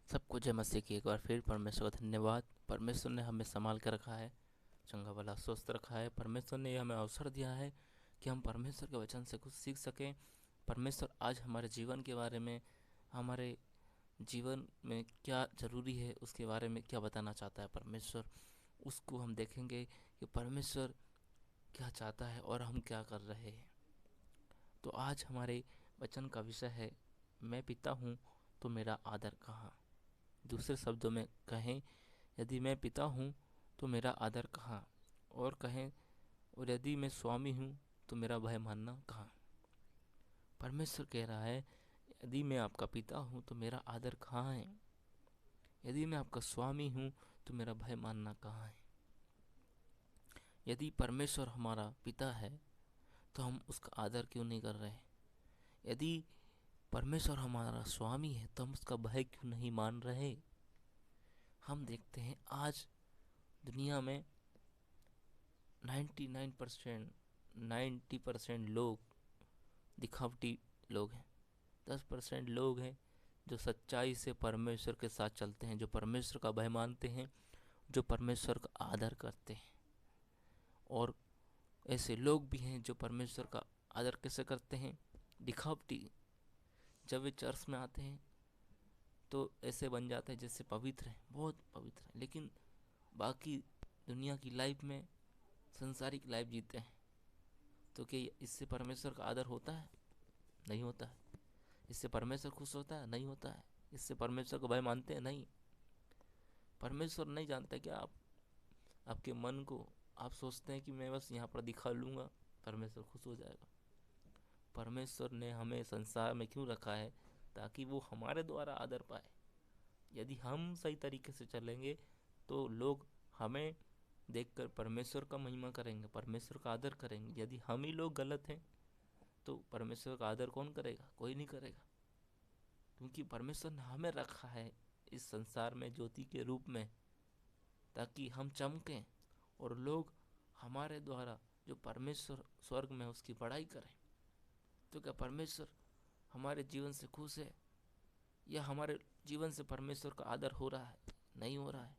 सबको जय मसीह की। एक बार फिर परमेश्वर का धन्यवाद। परमेश्वर ने हमें संभाल कर रखा है, चंगा भला स्वस्थ रखा है। परमेश्वर ने हमें अवसर दिया है कि हम परमेश्वर के वचन से कुछ सीख सकें। परमेश्वर आज हमारे जीवन के बारे में, हमारे जीवन में क्या ज़रूरी है उसके बारे में क्या बताना चाहता है परमेश्वर, उसको हम देखेंगे कि परमेश्वर क्या चाहता है और हम क्या कर रहे हैं। तो आज हमारे वचन का विषय है, मैं पिता हूँ तो मेरा आदर कहाँ। दूसरे शब्दों में कहें, यदि मैं पिता हूँ तो मेरा आदर कहाँ, और कहें, और यदि मैं स्वामी हूँ तो मेरा भय मानना कहाँ। परमेश्वर कह रहा है, यदि मैं आपका पिता हूँ तो मेरा आदर कहाँ है, यदि मैं आपका स्वामी हूँ तो मेरा भय मानना कहाँ है। यदि परमेश्वर हमारा पिता है तो हम उसका आदर क्यों नहीं कर रहे हैं। यदि परमेश्वर हमारा स्वामी है तो हम उसका भय क्यों नहीं मान रहे। हम देखते हैं आज दुनिया में 99% 90% लोग दिखावटी लोग हैं। 10% लोग हैं जो सच्चाई से परमेश्वर के साथ चलते हैं, जो परमेश्वर का भय मानते हैं, जो परमेश्वर का आदर करते हैं। और ऐसे लोग भी हैं जो परमेश्वर का आदर कैसे करते हैं, दिखावटी। जब वे चर्च में आते हैं तो ऐसे बन जाते हैं जैसे पवित्र हैं, बहुत पवित्र हैं, लेकिन बाकी दुनिया की लाइफ में संसारिक लाइफ जीते हैं। तो क्या इससे परमेश्वर का आदर होता है? नहीं होता है। इससे परमेश्वर खुश होता है? नहीं होता है। इससे परमेश्वर को भय मानते हैं? नहीं। परमेश्वर नहीं जानता कि आप, आपके मन को आप सोचते हैं कि मैं बस यहाँ पर दिखा लूँगा, परमेश्वर खुश हो जाएगा। परमेश्वर ने हमें संसार में क्यों रखा है? ताकि वो हमारे द्वारा आदर पाए। यदि हम सही तरीके से चलेंगे तो लोग हमें देखकर परमेश्वर का महिमा करेंगे, परमेश्वर का आदर करेंगे। यदि हम ही लोग गलत हैं तो परमेश्वर का आदर कौन करेगा? कोई नहीं करेगा। क्योंकि परमेश्वर ने हमें रखा है इस संसार में ज्योति के रूप में, ताकि हम चमकें और लोग हमारे द्वारा, जो परमेश्वर स्वर्ग में उसकी बड़ाई करें। तो क्या परमेश्वर हमारे जीवन से खुश है, या हमारे जीवन से परमेश्वर का आदर हो रहा है? नहीं हो रहा है।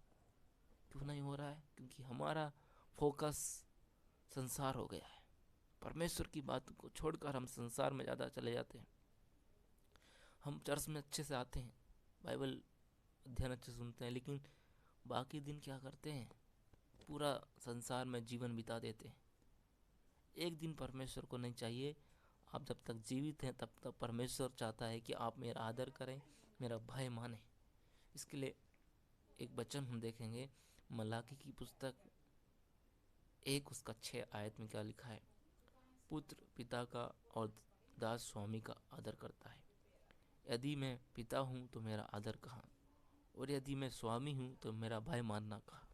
क्यों नहीं हो रहा है? क्योंकि हमारा फोकस संसार हो गया है। परमेश्वर की बात को छोड़कर हम संसार में ज़्यादा चले जाते हैं। हम चर्च में अच्छे से आते हैं, बाइबल अध्ययन अच्छे सुनते हैं, लेकिन बाकी दिन क्या करते हैं? पूरा संसार में जीवन बिता देते हैं। एक दिन परमेश्वर को नहीं चाहिए। आप जब तक जीवित हैं तब तक परमेश्वर चाहता है कि आप मेरा आदर करें, मेरा भय माने। इसके लिए एक वचन हम देखेंगे, मलाकी की पुस्तक 1 उसका 6 आयत में क्या लिखा है। पुत्र पिता का और दास स्वामी का आदर करता है। यदि मैं पिता हूँ तो मेरा आदर कहाँ, और यदि मैं स्वामी हूँ तो मेरा भय मानना कहाँ।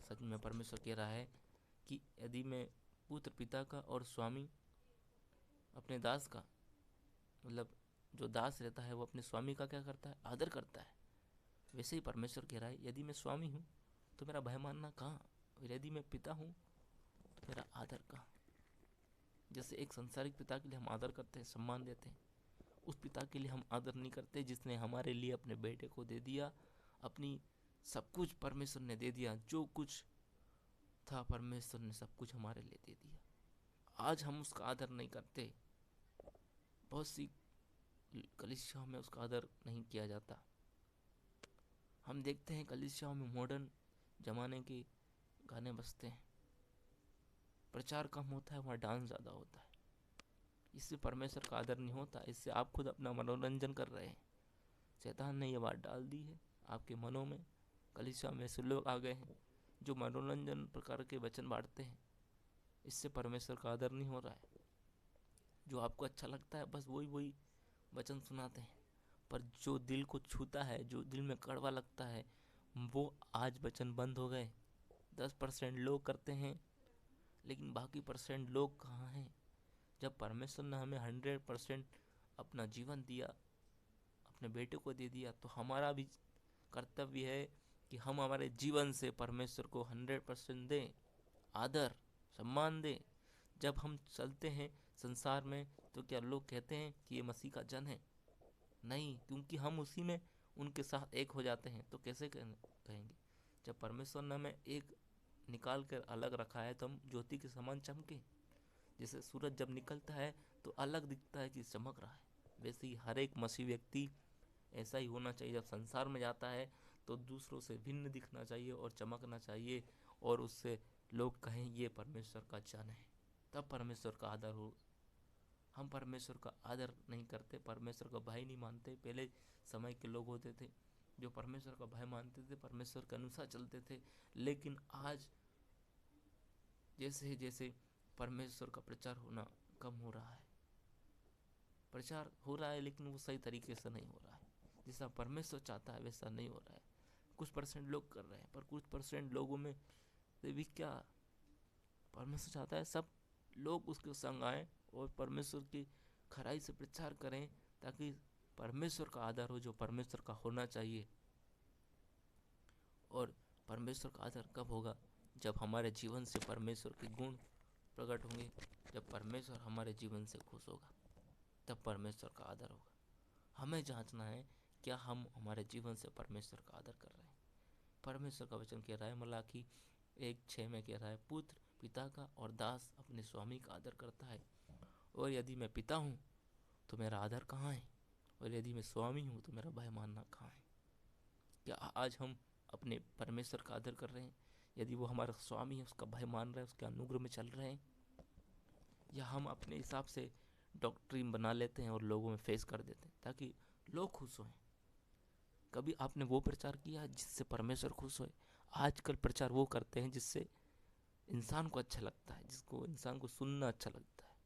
सच में परमेश्वर कह रहा है कि यदि मैं पुत्र पिता का और स्वामी अपने दास का, मतलब जो दास रहता है वो अपने स्वामी का क्या करता है? आदर करता है। वैसे ही परमेश्वर कह रहा है, यदि मैं स्वामी हूँ तो मेरा भय मानना कहाँ, और यदि मैं पिता हूँ तो मेरा आदर कहाँ। जैसे एक संसारिक पिता के लिए हम आदर करते हैं, सम्मान देते हैं, उस पिता के लिए हम आदर नहीं करते जिसने हमारे लिए अपने बेटे को दे दिया। अपनी सब कुछ परमेश्वर ने दे दिया, जो कुछ था परमेश्वर ने सब कुछ हमारे लिए दे दिया। आज हम उसका आदर नहीं करते। बहुत सी कलीसियाओं में उसका आदर नहीं किया जाता। हम देखते हैं कलीसियाओं में मॉडर्न ज़माने के गाने बजते हैं, प्रचार कम होता है, वहाँ डांस ज़्यादा होता है। इससे परमेश्वर का आदर नहीं होता, इससे आप खुद अपना मनोरंजन कर रहे हैं। शैतान ने ये बात डाल दी है आपके मनों में। कलीसिया में ऐसे लोग आ गए हैं जो मनोरंजन प्रकार के वचन बांटते हैं। इससे परमेश्वर का आदर नहीं हो रहा है। जो आपको अच्छा लगता है बस वही वही वचन सुनाते हैं, पर जो दिल को छूता है, जो दिल में कड़वा लगता है, वो आज वचन बंद हो गए। 10% लोग करते हैं, लेकिन बाकी परसेंट लोग कहाँ हैं? जब परमेश्वर ने हमें 100% अपना जीवन दिया, अपने बेटे को दे दिया, तो हमारा भी कर्तव्य है कि हम हमारे जीवन से परमेश्वर को 100% दें, आदर सम्मान दें। जब हम चलते हैं संसार में तो क्या लोग कहते हैं कि ये मसीह का जन है? नहीं, क्योंकि हम उसी में उनके साथ एक हो जाते हैं तो कैसे कहेंगे? जब परमेश्वर ने हमें एक निकाल कर अलग रखा है तो हम ज्योति के समान चमके। जैसे सूरज जब निकलता है तो अलग दिखता है कि चमक रहा है, वैसे ही हर एक मसीह व्यक्ति ऐसा ही होना चाहिए। जब संसार में जाता है तो दूसरों से भिन्न दिखना चाहिए और चमकना चाहिए, और उससे लोग कहें ये परमेश्वर का जन है, तब परमेश्वर का आदर हो। हम परमेश्वर का आदर नहीं करते, परमेश्वर का भय नहीं मानते। पहले समय के लोग होते थे जो परमेश्वर का भय मानते थे, परमेश्वर के अनुसार चलते थे। लेकिन आज जैसे जैसे परमेश्वर का प्रचार होना कम हो रहा है, प्रचार हो रहा है लेकिन वो सही तरीके से नहीं हो रहा है, जैसा परमेश्वर चाहता है वैसा नहीं हो रहा है। कुछ परसेंट लोग कर रहे हैं, पर कुछ परसेंट लोगों में से भी क्या परमेश्वर चाहता है सब लोग उसके संग आए और परमेश्वर की खराई से प्रचार करें, ताकि परमेश्वर का आदर हो जो परमेश्वर का होना चाहिए। और परमेश्वर का आदर कब होगा? जब हमारे जीवन से परमेश्वर के गुण प्रकट होंगे, जब परमेश्वर हमारे जीवन से खुश होगा, तब परमेश्वर का आदर होगा। हमें जांचना है क्या हम हमारे जीवन से परमेश्वर का आदर कर रहे हैं। परमेश्वर का वचन कह रहा है, मलाकी 1:6 में कह रहा है, पुत्र पिता का और दास अपने स्वामी का आदर करता है। और यदि मैं पिता हूँ तो मेरा आदर कहाँ है? और यदि मैं स्वामी हूँ तो मेरा भय मानना कहाँ है? क्या आज हम अपने परमेश्वर का आदर कर रहे हैं? यदि वो हमारा स्वामी है, उसका भय मान रहे हैं, उसके अनुग्रह में चल रहे हैं, या हम अपने हिसाब से डॉक्ट्रिन बना लेते हैं और लोगों में फेस कर देते हैं ताकि लोग खुश हों? कभी आपने वो प्रचार किया जिससे परमेश्वर खुश होए? आजकल प्रचार वो करते हैं जिससे इंसान को अच्छा लगता है, जिसको इंसान को सुनना अच्छा लगता है,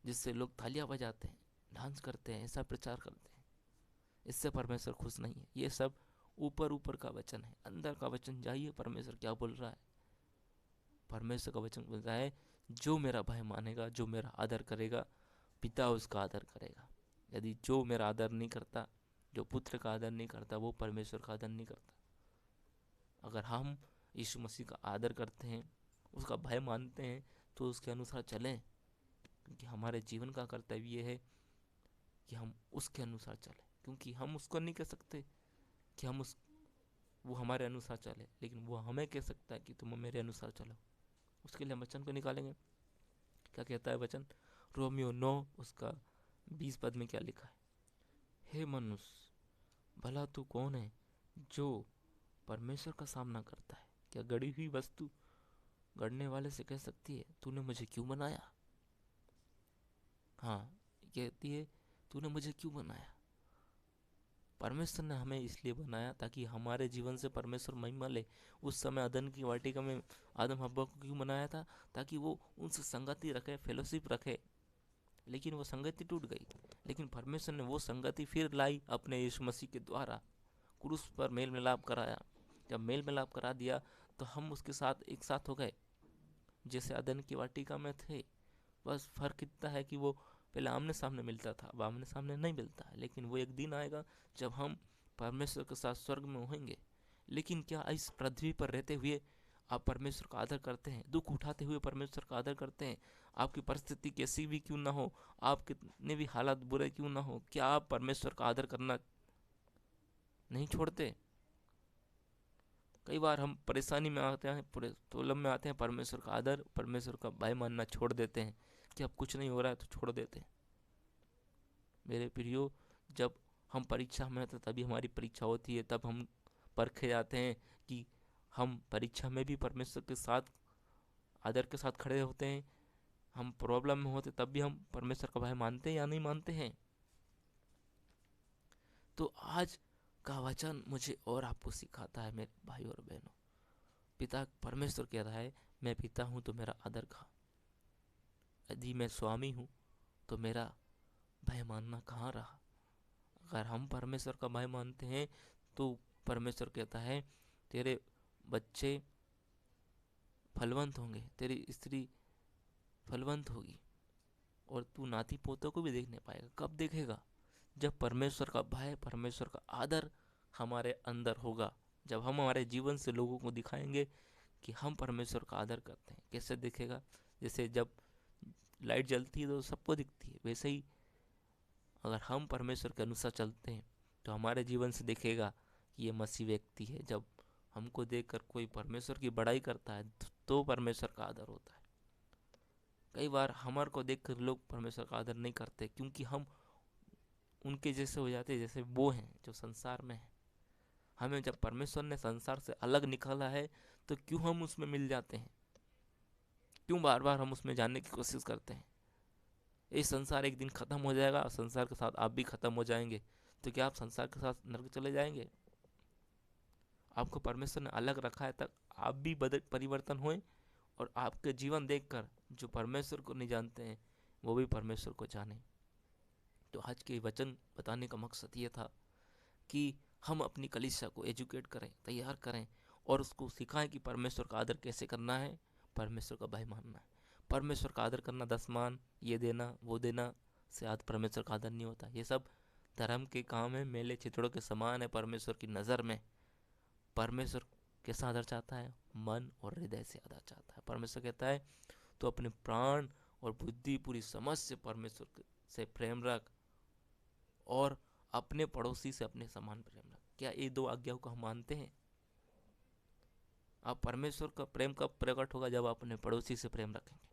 जिससे लोग तालियां बजाते हैं, डांस करते हैं, ऐसा प्रचार करते हैं। इससे परमेश्वर खुश नहीं है। ये सब ऊपर ऊपर का वचन है, अंदर का वचन जाइए परमेश्वर क्या बोल रहा है। परमेश्वर का वचन बोल रहा है, जो मेरा भय मानेगा, जो मेरा आदर करेगा, पिता उसका आदर करेगा। यदि जो मेरा आदर नहीं करता, जो पुत्र का आदर नहीं करता, वो परमेश्वर का आदर नहीं करता। अगर हम यीशु मसीह का आदर करते हैं, उसका भय मानते हैं, तो उसके अनुसार चलें, क्योंकि हमारे जीवन का कर्तव्य है कि हम उसके अनुसार चलें। क्योंकि हम उसको नहीं कह सकते कि वो हमारे अनुसार चले, लेकिन वो हमें कह सकता है कि तुम मेरे अनुसार चलो। उसके लिए हम वचन को निकालेंगे। क्या कहता है वचन? रोमियो 9 उसका 20 पद में क्या लिखा है? हे मनुष्य, भला तू कौन है जो परमेश्वर का सामना करता है? क्या गढ़ी हुई वस्तु गढ़ने वाले से कह सकती है, तूने मुझे क्यों बनाया? हाँ, कहती है, तूने मुझे क्यों बनाया? परमेश्वर ने हमें इसलिए बनाया ताकि हमारे जीवन से परमेश्वर महिमा ले। उस समय अदन की वाटिका में आदम हव्वा को क्यों बनाया था? ताकि वो उनसे संगति रखे, फेलोशिप रखे। लेकिन वो संगति टूट गई। लेकिन परमेश्वर ने वो संगति फिर लाई अपने यीशु मसीह के द्वारा, क्रूस पर मेल मिलाप कराया। जब मेल मिलाप करा दिया तो हम उसके साथ एक साथ हो गए, जैसे अदन की वाटिका में थे। बस फर्क इतना है कि वो पहले आमने सामने मिलता था, अब आमने सामने नहीं मिलता है। लेकिन वो एक दिन आएगा जब हम परमेश्वर के साथ स्वर्ग में होंगे। लेकिन क्या इस पृथ्वी पर रहते हुए आप परमेश्वर का आदर करते हैं? दुख उठाते हुए परमेश्वर का आदर करते हैं? आपकी परिस्थिति कैसी भी क्यों ना हो, आप कितने भी हालात बुरे क्यों ना हो, क्या आप परमेश्वर का आदर करना नहीं छोड़ते? कई बार हम परेशानी में आते हैं, पूरे प्रॉब्लम में आते हैं, परमेश्वर का आदर, परमेश्वर का भय मानना छोड़ देते हैं कि अब कुछ नहीं हो रहा है तो छोड़ देते हैं। मेरे प्रियो, जब हम परीक्षा में होते तभी हमारी परीक्षा होती है, तब हम परखे जाते हैं कि हम परीक्षा में भी परमेश्वर के साथ आदर के साथ खड़े होते हैं। हम प्रॉब्लम में होते तब भी हम परमेश्वर का भय मानते हैं या नहीं मानते हैं? तो आज का वचन मुझे और आपको सिखाता है मेरे भाई और बहनों। पिता परमेश्वर कह रहा है, मैं पिता हूँ तो मेरा आदर कहाँ? यदि मैं स्वामी हूँ तो मेरा भय मानना कहाँ रहा? अगर हम परमेश्वर का भय मानते हैं तो परमेश्वर कहता है, तेरे बच्चे फलवंत होंगे, तेरी स्त्री फलवंत होगी, और तू नाती पोतों को भी देखने पाएगा। कब देखेगा? जब परमेश्वर का भय, परमेश्वर का आदर हमारे अंदर होगा। जब हम हमारे जीवन से लोगों को दिखाएंगे कि हम परमेश्वर का आदर करते हैं। कैसे दिखेगा? जैसे जब लाइट जलती है तो सबको दिखती है, वैसे ही अगर हम परमेश्वर के अनुसार चलते हैं तो हमारे जीवन से दिखेगा कि ये मसीह व्यक्ति है। जब हमको देखकर कोई परमेश्वर की बड़ाई करता है तो परमेश्वर का आदर होता है। कई बार हमारे को देखकर लोग परमेश्वर का आदर नहीं करते, क्योंकि हम उनके जैसे हो जाते हैं जैसे वो हैं जो संसार में हैं। हमें जब परमेश्वर ने संसार से अलग निकाला है तो क्यों हम उसमें मिल जाते हैं, क्यों बार बार हम उसमें जाने की कोशिश करते हैं। ये संसार एक दिन ख़त्म हो जाएगा और संसार के साथ आप भी ख़त्म हो जाएंगे, तो क्या आप संसार के साथ नरक चले जाएंगे? आपको परमेश्वर ने अलग रखा है तक आप भी बदल परिवर्तन हुए, और आपके जीवन देखकर जो परमेश्वर को नहीं जानते हैं वो भी परमेश्वर को जाने। तो आज के वचन बताने का मकसद ये था कि हम अपनी कलीसिया को एजुकेट करें, तैयार करें, और उसको सिखाएं कि परमेश्वर का आदर कैसे करना है, परमेश्वर का भय मानना है। परमेश्वर का आदर करना, दसमान ये देना वो देना से आज परमेश्वर का आदर नहीं होता। ये सब धर्म के काम है, मेले चिथड़ों के समान है परमेश्वर की नज़र में। परमेश्वर कैसा आदर चाहता है? मन और हृदय से आदर चाहता है। परमेश्वर कहता है तो अपने प्राण और बुद्धि पूरी समझ से परमेश्वर से प्रेम रख, और अपने पड़ोसी से अपने समान प्रेम रख। क्या ये दो आज्ञाओं को हम मानते हैं? आप परमेश्वर का प्रेम कब प्रकट होगा? जब आप अपने पड़ोसी से प्रेम रखेंगे।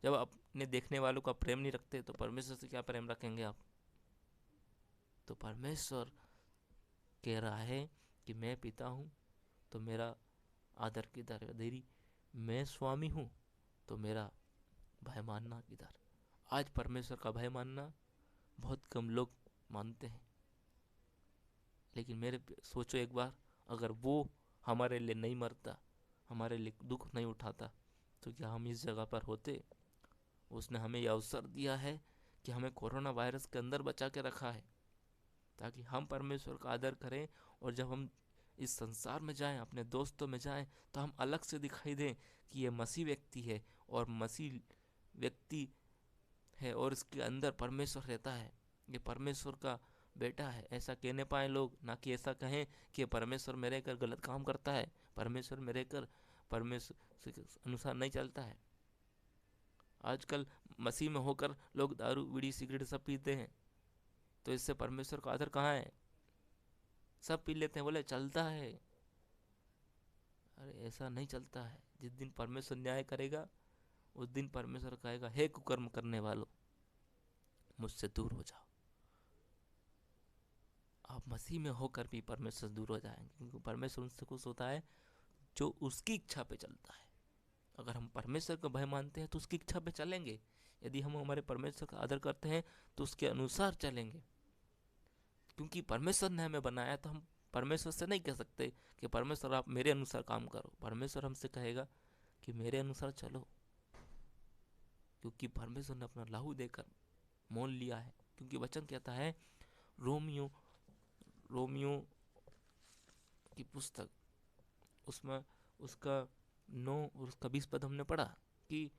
जब अपने देखने वालों का प्रेम नहीं रखते तो परमेश्वर से क्या प्रेम रखेंगे आप? तो परमेश्वर कह रहा है कि मैं पिता हूँ तो मेरा आदर किधर? देरी मैं स्वामी हूँ तो मेरा भय मानना किधर? आज परमेश्वर का भय मानना बहुत कम लोग मानते हैं। लेकिन सोचो एक बार, अगर वो हमारे लिए नहीं मरता, हमारे लिए दुख नहीं उठाता, तो क्या हम इस जगह पर होते? उसने हमें यह अवसर दिया है कि हमें कोरोना वायरस के अंदर बचा के रखा है ताकि हम परमेश्वर का आदर करें, और जब हम इस संसार में जाएं, अपने दोस्तों में जाएं, तो हम अलग से दिखाई दें कि ये मसीह व्यक्ति है, और मसीह व्यक्ति है और इसके अंदर परमेश्वर रहता है, ये परमेश्वर का बेटा है। ऐसा कहने पाए लोग, ना कि ऐसा कहें कि परमेश्वर मेरे कर गलत काम करता है, परमेश्वर मेरे कर परमेश्वर के अनुसार नहीं चलता है। आजकल मसीह में होकर लोग दारू बीड़ी सिगरेट सब पीते हैं, तो इससे परमेश्वर का आदर कहाँ है? सब पी लेते हैं, बोले चलता है। अरे ऐसा नहीं चलता है। जिस दिन परमेश्वर न्याय करेगा उस दिन परमेश्वर कहेगा, हे कुकर्म करने वालों, मुझसे दूर हो जाओ। आप मसीह में होकर भी परमेश्वर दूर हो जाएंगे, क्योंकि परमेश्वर उनसे खुश होता है जो उसकी इच्छा पे चलता है। अगर हम परमेश्वर का भय मानते हैं तो उसकी इच्छा पे चलेंगे। यदि हम हमारे परमेश्वर का आदर करते हैं तो उसके अनुसार चलेंगे, क्योंकि परमेश्वर ने हमें बनाया। तो हम परमेश्वर से नहीं कह सकते कि परमेश्वर आप मेरे अनुसार काम करो। परमेश्वर हमसे कहेगा कि मेरे अनुसार चलो, क्योंकि परमेश्वर ने अपना लहू देकर मोल लिया है। क्योंकि वचन कहता है, रोमियो की पुस्तक उसमें उसका 9 और उसका 20 पद हमने पढ़ा कि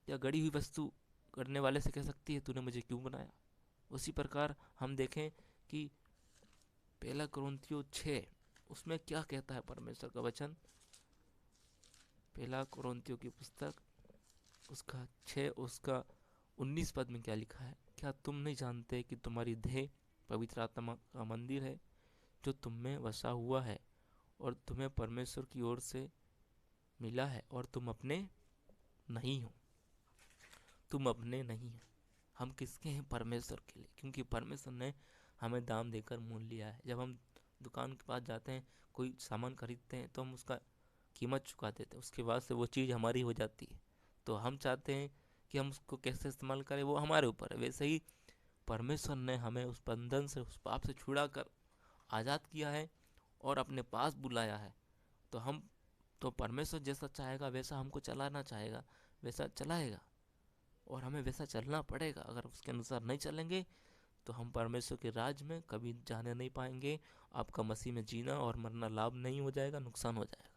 क्या गड़ी हुई वस्तु करने वाले से कह सकती है तूने मुझे क्यों बनाया? उसी प्रकार हम देखें कि 1 कुरिन्थियों 6 उसमें क्या कहता है परमेश्वर का वचन। 1 कुरिन्थियों की पुस्तक उसका 6 उसका 19 पद में क्या लिखा है? क्या तुम नहीं जानते कि तुम्हारी देह पवित्र आत्मा का मंदिर है जो तुम में वसा हुआ है, और तुम्हें परमेश्वर की ओर से मिला है, और तुम अपने नहीं हो? तुम अपने नहीं हो। हम किसके हैं? परमेश्वर के लिए, क्योंकि परमेश्वर ने हमें दाम देकर मोल लिया है। जब हम दुकान के पास जाते हैं, कोई सामान खरीदते हैं, तो हम उसका कीमत चुका देते हैं, उसके बाद से वो चीज़ हमारी हो जाती है। तो हम चाहते हैं कि हम उसको कैसे इस्तेमाल करें, वो हमारे ऊपर है। वैसे ही परमेश्वर ने हमें उस बंधन से, उस पाप से छुड़ा कर आज़ाद किया है और अपने पास बुलाया है। तो हम तो परमेश्वर जैसा चाहेगा वैसा हमको चलाना चाहेगा, वैसा चलाएगा, और हमें वैसा चलना पड़ेगा। अगर उसके अनुसार नहीं चलेंगे तो हम परमेश्वर के राज में कभी जाने नहीं पाएंगे। आपका मसीह में जीना और मरना लाभ नहीं हो जाएगा, नुकसान हो जाएगा।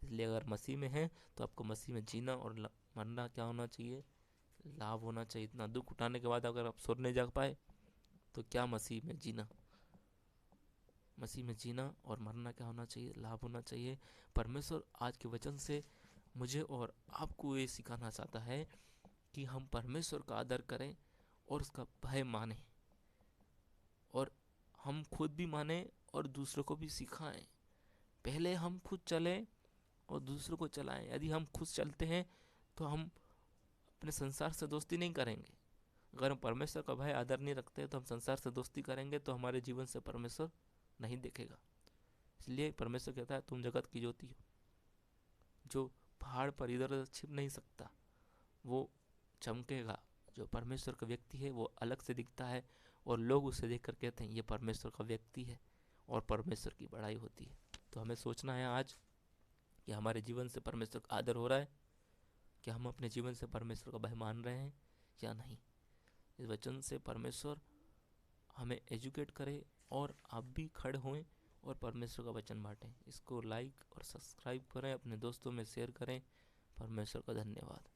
इसलिए अगर मसीह में है तो आपको मसीह में जीना और मरना क्या होना चाहिए? लाभ होना चाहिए। इतना दुख उठाने के बाद अगर आप सुर नहीं जाग पाए तो क्या मसीह में जीना? मसीह में जीना और मरना क्या होना चाहिए? लाभ होना चाहिए। परमेश्वर आज के वचन से मुझे और आपको ये सिखाना चाहता है कि हम परमेश्वर का आदर करें और उसका भय माने, और हम खुद भी माने और दूसरों को भी सिखाएं। पहले हम खुद चलें और दूसरों को चलाएं। यदि हम खुद चलते हैं तो हम अपने संसार से दोस्ती नहीं करेंगे। अगर हम परमेश्वर का भय आदर नहीं रखते तो हम संसार से दोस्ती करेंगे तो हमारे जीवन से परमेश्वर नहीं देखेगा। इसलिए परमेश्वर कहता है तुम जगत की ज्योति हो। जो पहाड़ पर इधर उधर छिप नहीं सकता वो चमकेगा। जो परमेश्वर का व्यक्ति है वो अलग से दिखता है और लोग उसे देखकर कहते हैं ये परमेश्वर का व्यक्ति है, और परमेश्वर की बड़ाई होती है। तो हमें सोचना है आज कि हमारे जीवन से परमेश्वर का आदर हो रहा है, कि हम अपने जीवन से परमेश्वर का भय मान रहे हैं या नहीं। इस वचन से परमेश्वर हमें एजुकेट करे और आप भी खड़े होएं और परमेश्वर का वचन बांटें। इसको लाइक और सब्सक्राइब करें, अपने दोस्तों में शेयर करें। परमेश्वर का धन्यवाद।